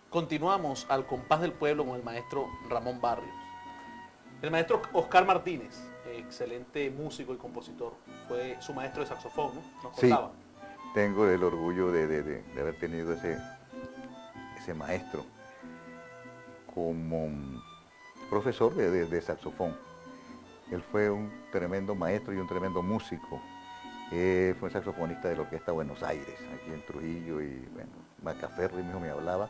Continuamos al compás del pueblo con el maestro Ramón Barrios. El maestro Oscar Martínez, excelente músico y compositor, fue su maestro de saxofón, ¿no? Nos Sí, contaba. tengo el orgullo de haber tenido ese maestro como profesor de saxofón. Él fue un tremendo maestro y un tremendo músico. Fue un saxofonista de la Orquesta Buenos Aires, aquí en Trujillo, y bueno, Macaferri mismo me hablaba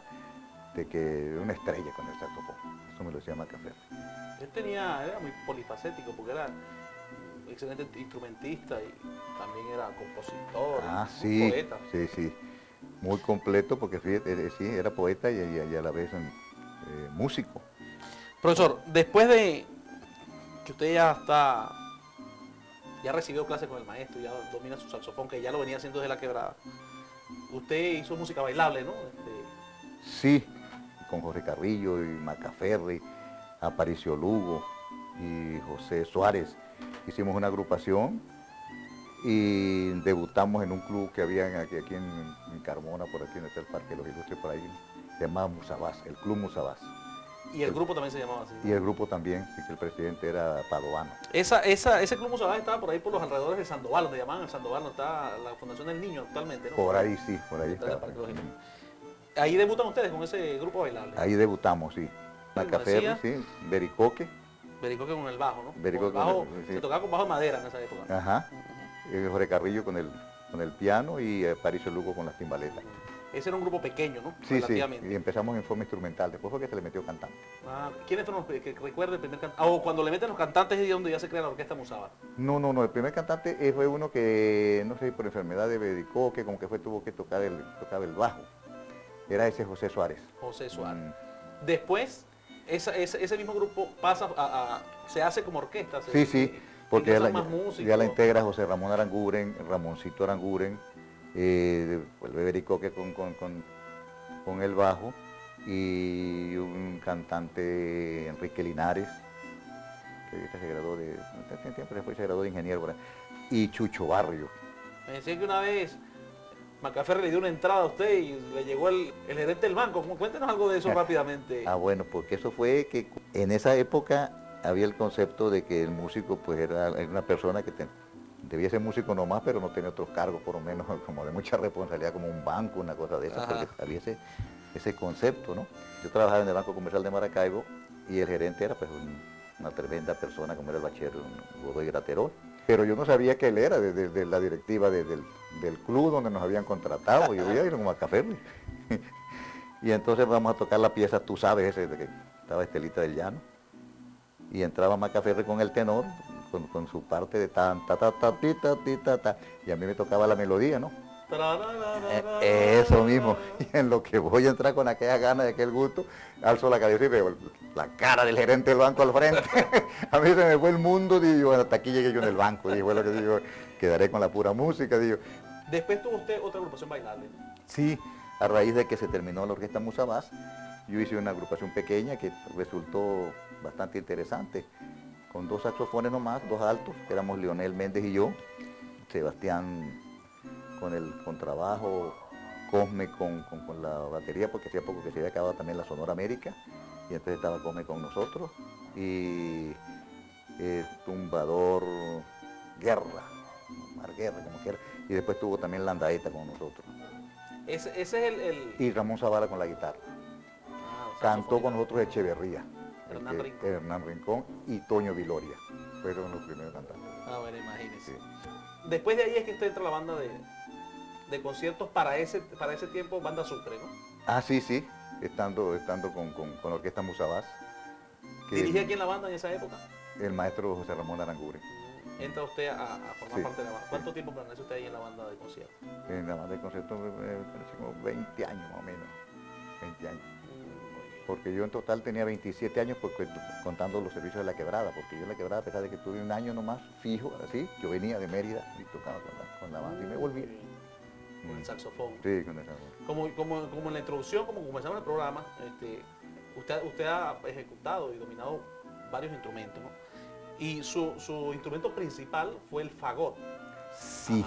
de que era una estrella con el saxofón. Eso me lo decía Macaferri. Él era muy polifacético porque era un excelente instrumentista y también era compositor, Ah, y un sí, poeta. sí, sí. Muy completo porque fíjate, sí, era poeta y a la vez músico. Profesor, después de que usted ya recibió clases con el maestro, ya domina su saxofón, que ya lo venía haciendo desde la quebrada, usted hizo música bailable, ¿no? Sí, con Jorge Carrillo y Macaferri, Aparicio Lugo y José Suárez. Hicimos una agrupación y debutamos en un club que había aquí en Carmona, por aquí donde está el Parque de los Ilustres, por ahí, se llamaba Musabás, el Club Musabás. Y el grupo también se llamaba así, ¿no? Y el grupo también, sí, que el presidente era Padovano. Ese club Musabás estaba por ahí por los alrededores de Sandoval, donde llamaban el Sandoval, donde está la Fundación del Niño actualmente, ¿no? Por ahí sí, por ahí Detrás del está. Parque de los Ilustres. Ahí debutan ustedes con ese grupo bailable. Ahí debutamos, sí. Como Macaferri, decía, sí, Bericoque. Bericoque con el bajo, ¿no? Bericoque Con el bajo, sí. se tocaba con bajo de madera en esa época. Ajá. Jorge Carrillo con el piano y Aparicio Lugo con las timbaletas. Ese era un grupo pequeño, ¿no? Sí, sí, Relativamente. y empezamos en forma instrumental, después fue que se le metió cantante. ¿Quiénes fueron los que recuerden el primer cantante? O cuando le meten los cantantes es donde ya se crea la orquesta Musabás. No, el primer cantante fue uno que, no sé, por enfermedad de Bericoque, como que tuvo que tocaba el bajo. Era ese José Suárez. José Suárez. Después, ese mismo grupo pasa se hace como orquesta. Sí, porque ingresan más músicos. ya la integra José Ramón Aranguren, Ramoncito Aranguren, vuelve Bericoque con el bajo, y un cantante, Enrique Linares, que ahorita se graduó se graduó de ingeniero por ahí, y Chucho Barrio. Me decía que una vez Macaferri le dio una entrada a usted y le llegó el gerente del banco. Cuéntenos algo de eso rápidamente. Bueno, porque eso fue que en esa época había el concepto de que el músico pues era una persona que debía ser músico nomás, pero no tenía otros cargos, por lo menos como de mucha responsabilidad, como un banco, una cosa de esas, porque había ese concepto, ¿no? Yo trabajaba en el Banco Comercial de Maracaibo y el gerente era pues una tremenda persona, como era el bachiller Godoy Graterol. Pero yo no sabía que él era de la directiva del club donde nos habían contratado. Yo iba a ir como a café. Y entonces vamos a tocar la pieza, tú sabes, ese de que estaba Estelita del Llano. Y entraba Macaferri con el tenor, con su parte de tan, ta, ta, ta, ti, ta, ti, ta, ta. Y a mí me tocaba la melodía, ¿no? Eso mismo. Y en lo que voy a entrar con aquella gana y aquel gusto, alzo la cabeza y veo la cara del gerente del banco al frente. A mí se me fue el mundo, digo, hasta aquí llegué yo en el banco. Digo, lo que digo, quedaré con la pura música, digo. Después tuvo usted otra agrupación bailable. Sí, a raíz de que se terminó la orquesta Musabás, yo hice una agrupación pequeña que resultó bastante interesante, con 2 saxofones nomás, 2 altos, que éramos Leonel Méndez y yo, Sebastián con el contrabajo, Cosme con la batería, porque hacía poco que se había acabado también la Sonora América, y entonces estaba Cosme con nosotros, y tumbador Guerra, Omar Guerra, como quiera, y después tuvo también Landaeta con nosotros. Ese es el... Y Ramón Zavala con la guitarra. Cantó con nosotros Echeverría, Hernán Rincón y Toño Viloria, fueron los primeros cantantes. Bueno, imagínese. Sí. Después de ahí es que usted entra a la banda de conciertos para ese tiempo, Banda Sucre, ¿no? Ah, sí, estando con la Orquesta Musabás. ¿Dirigía quién la banda en esa época? El maestro José Ramón Aranguren. Entra usted a formar parte de la banda. ¿Cuánto tiempo permanece usted ahí en la banda de conciertos? En la banda de conciertos como 20 años más o menos, 20 años. Porque yo en total tenía 27 años contando los servicios de la quebrada, porque yo en la quebrada, a pesar de que tuve un año nomás fijo, así, yo venía de Mérida y tocaba con la banda y me volví. Con el saxofón. Sí, con el saxofón. Como en la introducción, como comenzamos el programa, Usted ha ejecutado y dominado varios instrumentos, ¿no? Y su instrumento principal fue el fagot. Sí,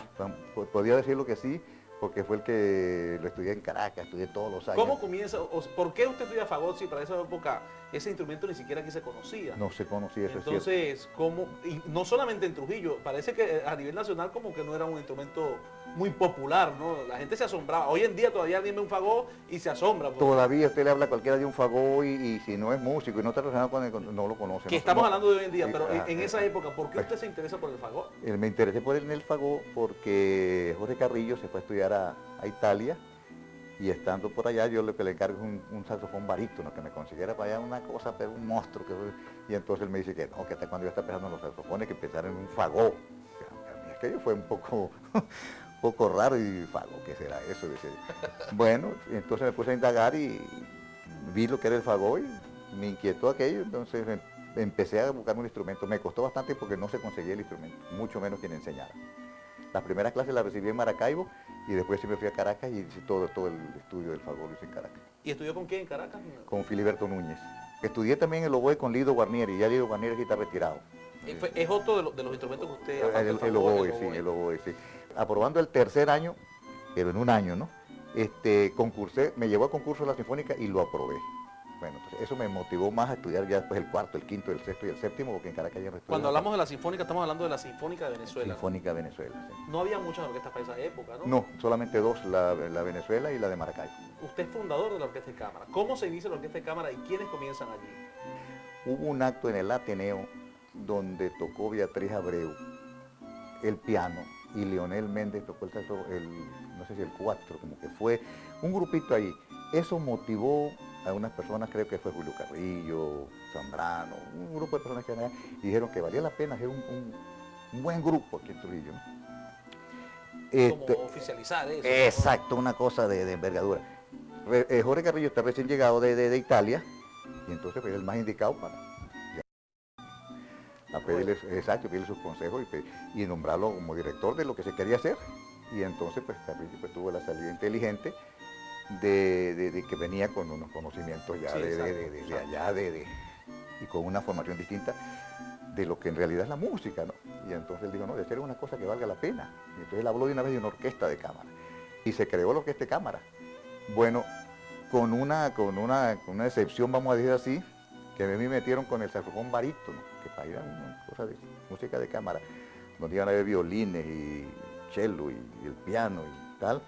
podría decirlo que sí, porque fue el que lo estudié en Caracas, estudié todos los años. ¿Cómo comienza? ¿Por qué usted estudia fagot si para esa época ese instrumento ni siquiera aquí se conocía? No se conocía, eso es cierto. Entonces, ¿cómo? Y no solamente en Trujillo, parece que a nivel nacional como que no era un instrumento muy popular, ¿no? La gente se asombraba. Hoy en día todavía alguien ve un fagot y se asombra. Todavía usted le habla a cualquiera de un fagot y si no es músico y no está relacionado con él, no lo conoce. Que no, estamos no. hablando de hoy en día, Sí, pero en esa época, ¿por qué usted se interesa por el fagot? Me interesé por el fagot porque Jorge Carrillo se fue a estudiar a Italia y estando por allá yo lo que le encargo es un saxofón barítono que me consiguiera para allá una cosa, pero un monstruo. Y entonces él me dice que no, que hasta cuando yo estaba pensando en los saxofones que pensar en un fagot. A mí aquello fue un poco raro y fagot, ¿qué será eso? Dice. Bueno, entonces me puse a indagar y vi lo que era el fagot y me inquietó aquello, entonces empecé a buscar un instrumento. Me costó bastante porque no se conseguía el instrumento, mucho menos quien enseñara. Las primeras clases las recibí en Maracaibo y después sí me fui a Caracas y hice todo el estudio del fagot lo hice en Caracas. ¿Y estudió con quién en Caracas? Con Filiberto Núñez. Estudié también el oboe con Lido Guarnieri, ya Lido Guarnieri sí está retirado. Es otro de los instrumentos que usted... aparte del El fagot, oboe, sí, el oboe, sí. Aprobando el tercer año, pero en un año, ¿no? Concursé, me llevó a concurso de la Sinfónica y lo aprobé. Bueno, entonces eso me motivó más a estudiar ya después el cuarto, el quinto, el sexto y el séptimo, porque en Caracas ya no estudié. Cuando hablamos de la Sinfónica, estamos hablando de la Sinfónica de Venezuela. Sinfónica de Venezuela, sí. No había muchas orquestas para esa época, ¿no? No, solamente dos, la Venezuela y la de Maracaibo. Usted es fundador de la Orquesta de Cámara. ¿Cómo se inicia la Orquesta de Cámara y quiénes comienzan allí? Hubo un acto en el Ateneo donde tocó Beatriz Abreu el piano y Leonel Méndez tocó el saxo, no sé si el cuatro, como que fue un grupito ahí. Eso motivó a unas personas, creo que fue Julio Carrillo, Zambrano, un grupo de personas que eran allá, y dijeron que valía la pena hacer un buen grupo aquí en Trujillo, ¿no? Como oficializar eso. Exacto, una cosa de envergadura. Jorge Carrillo está recién llegado de Italia y entonces fue el más indicado para pedirle, exacto, pedirle sus consejos y nombrarlo como director de lo que se quería hacer. Y entonces pues Carrillo pues, tuvo la salida inteligente de que venía con unos conocimientos ya Sí, de allá, y con una formación distinta de lo que en realidad es la música, ¿no? Y entonces él dijo, no, de hacer una cosa que valga la pena. Y entonces él habló de una vez de una orquesta de cámara. Y se creó la orquesta de cámara. Bueno, con una excepción, vamos a decir así, que a mí me metieron con el saxofón barítono, que para ir a una cosa de música de cámara, donde iban a haber violines y cello y el piano y tal.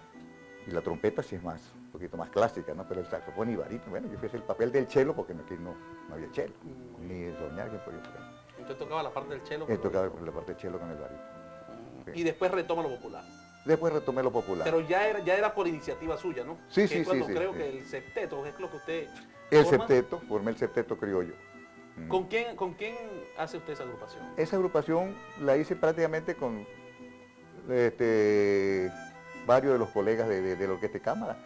Y la trompeta sí es un poquito más clásica, ¿no? Pero el saxofón y barítono, bueno, yo fui a hacer el papel del cello porque aquí no había cello, ni soñar que podía tocar. Usted tocaba la parte del cello. He tocado la parte del cello con el barítono. Sí. Y después retoma lo popular. Después retomé lo popular. Pero ya era por iniciativa suya, ¿no? Sí, que sí, es cuando sí, creo sí. que el septeto es lo que usted El forma. septeto, formé el septeto criollo. ¿Con quién hace usted esa agrupación? Esa agrupación la hice prácticamente con varios de los colegas de la Orquesta de Cámara.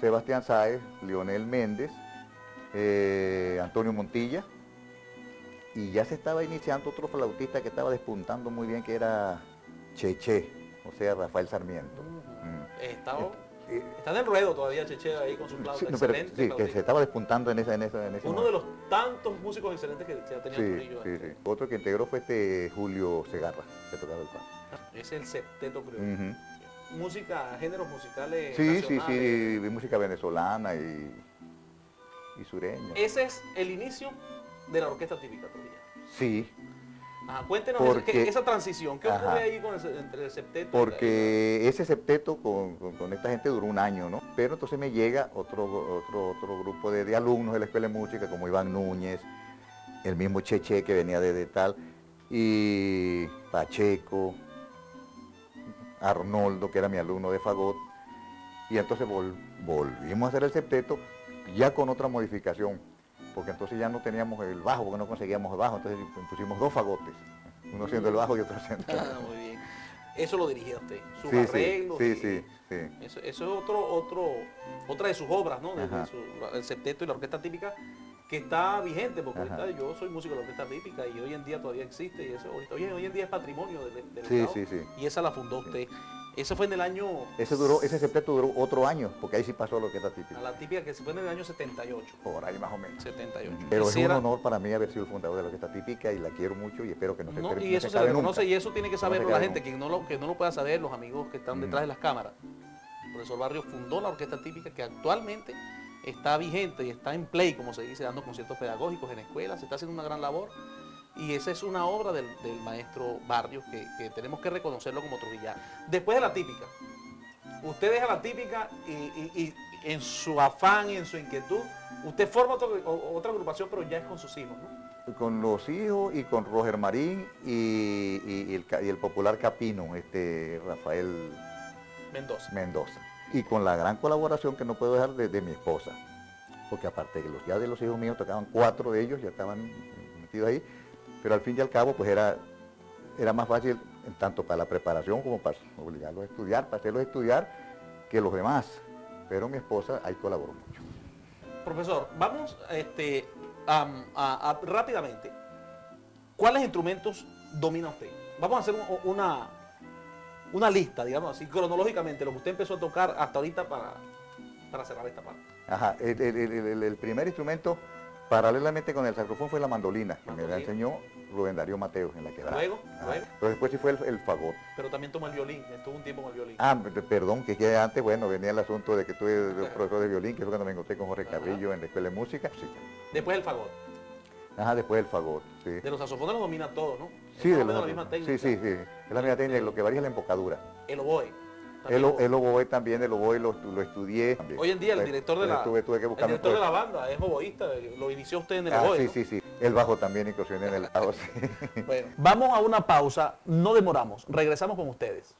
Sebastián Sáez, Leonel Méndez, Antonio Montilla, y ya se estaba iniciando otro flautista que estaba despuntando muy bien, que era Cheche, o sea, Rafael Sarmiento. Está en el ruedo todavía Cheche ahí con su flauta, Sí, no, pero, excelente sí, que flautista. se estaba despuntando en ese Uno momento. de los tantos músicos excelentes que se ha tenido en Trujillo. Sí, sí. Otro que integró fue Julio Segarra, que tocaba el piano. Es el septeto, creo. Música, géneros musicales Sí, nacionales. sí, música venezolana y sureña. Ese es el inicio de la orquesta típica Trujillo. Sí, Ajá, cuéntenos porque, esa transición, ¿qué ocurre ajá, ahí entre el septeto porque ese septeto con esta gente duró un año, ¿no? Pero entonces me llega otro grupo de alumnos de la Escuela de Música, como Iván Núñez, el mismo Cheche que venía de tal, y Pacheco, Arnoldo, que era mi alumno de fagot, y entonces volvimos a hacer el septeto ya con otra modificación, porque entonces ya no teníamos el bajo, porque no conseguíamos el bajo, entonces pusimos dos fagotes, uno siendo el bajo y otro siendo el bajo. Muy bien. Eso lo dirigía usted, sus Sí, arreglos. sí. Eso es otra de sus obras, ¿no? Ajá. El septeto y la orquesta típica, que está vigente, porque Ajá. ahorita yo soy músico de la orquesta típica y hoy en día todavía existe, y eso hoy en día es patrimonio del Sí, Estado, sí. y esa la fundó usted. Ese fue en el año... Ese septeto duró otro año, porque ahí sí pasó lo que está A típico. la típica que se fue en el año 78. Por ahí más o menos. 78. Pero es un Quisiera- honor para mí haber sido el fundador de la orquesta típica y la quiero mucho y espero que no se No, termine. y eso se le reconoce y eso tiene que saberlo la gente, nunca. que no lo pueda saber, los amigos que están detrás de las cámaras. El profesor Barrios fundó la orquesta típica que actualmente está vigente y está en play, como se dice, dando conciertos pedagógicos en escuelas, se está haciendo una gran labor. Y esa es una obra del maestro Barrios que tenemos que reconocerlo como trujillano. Después de la típica, usted deja la típica y en su afán y en su inquietud, usted forma otra agrupación, pero ya es con sus hijos, ¿no? Con los hijos y con Roger Marín y el popular Capino, Rafael Mendoza. Mendoza. Y con la gran colaboración que no puedo dejar de mi esposa, porque aparte de ya de los hijos míos tocaban 4 de ellos, ya estaban metidos ahí, pero al fin y al cabo pues era más fácil tanto para la preparación como para obligarlos a estudiar, para hacerlos estudiar que los demás. Pero mi esposa ahí colaboró mucho. Profesor, vamos rápidamente. ¿Cuáles instrumentos domina usted? Vamos a hacer una lista, digamos así, cronológicamente, lo que usted empezó a tocar hasta ahorita para cerrar esta parte. Ajá, el primer instrumento, paralelamente con el saxofón, fue la mandolina, que me la enseñó Rubén Darío Mateos en la quebrada. Luego. Pero después sí fue el fagot. Pero también tomó el violín, estuvo un tiempo con el violín. Perdón, que antes, bueno, venía el asunto de que tuve profesor de violín, que fue cuando me encontré con Jorge Carrillo en la escuela de música. Después el fagot. Ajá, después el fagot, sí. De los saxofones lo domina todo, ¿no? Sí, Es de más o menos la misma técnica. sí, es la misma técnica, lo que varía es la embocadura. El oboe. El oboe también, el oboe lo estudié. También. Hoy en día el director de la, tuve que el buscarme director de la banda es oboísta, lo inició usted en el oboe, ¿no? sí. El bajo también, incursioné en el bajo, sí. Bueno, vamos a una pausa, no demoramos, regresamos con ustedes.